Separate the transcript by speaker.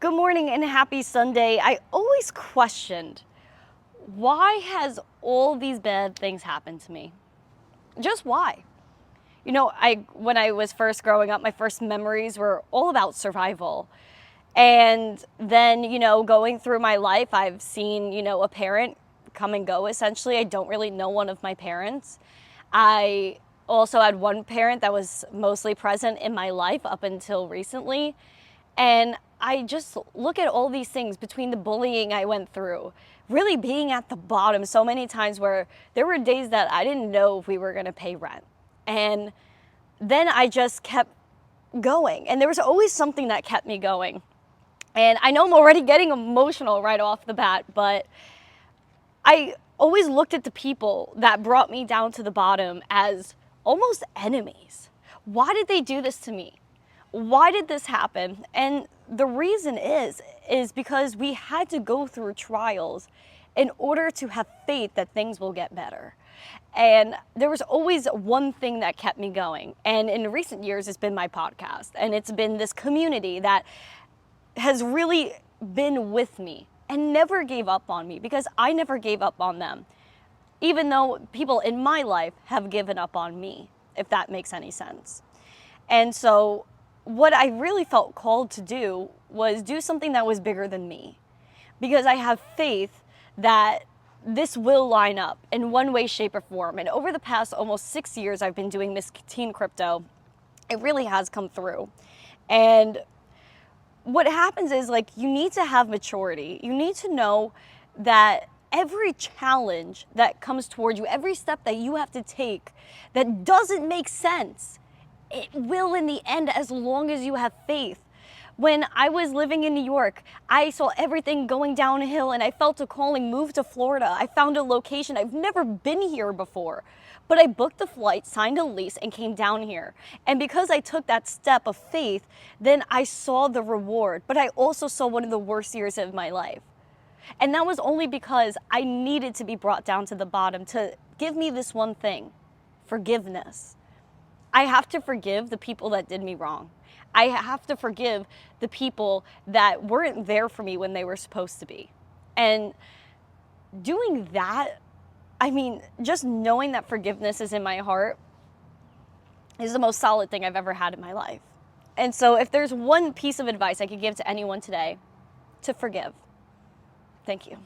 Speaker 1: Good morning and happy Sunday. I always questioned, why has all these bad things happened to me? Just why? When I was first growing up, my first memories were all about survival. And then, going through my life, I've seen, a parent come and go essentially. I don't really know one of my parents. I also had one parent that was mostly present in my life up until recently. And I just look at all these things between the bullying I went through, really being at the bottom so many times where there were days that I didn't know if we were going to pay rent. And then I just kept going. And there was always something that kept me going. And I know I'm already getting emotional right off the bat, but I always looked at the people that brought me down to the bottom as almost enemies. Why did they do this to me? Why did this happen? And the reason is because we had to go through trials in order to have faith that things will get better. And there was always one thing that kept me going. And in recent years, it's been my podcast. And it's been this community that has really been with me and never gave up on me, because I never gave up on them, even though people in my life have given up on me, if that makes any sense. And so what I really felt called to do was do something that was bigger than me, because I have faith that this will line up in one way, shape, or form. And over the past almost 6 years I've been doing Miss Teen Crypto, it really has come through. And what happens is, you need to have maturity. You need to know that every challenge that comes towards you, every step that you have to take that doesn't make sense, it will in the end, as long as you have faith. When I was living in New York, I saw everything going downhill and I felt a calling, move to Florida. I found a location. I've never been here before, but I booked the flight, signed a lease, and came down here. And because I took that step of faith, then I saw the reward, but I also saw one of the worst years of my life. And that was only because I needed to be brought down to the bottom to give me this one thing: forgiveness. I have to forgive the people that did me wrong. I have to forgive the people that weren't there for me when they were supposed to be. And doing that, just knowing that forgiveness is in my heart is the most solid thing I've ever had in my life. And so if there's one piece of advice I could give to anyone today, to forgive. Thank you.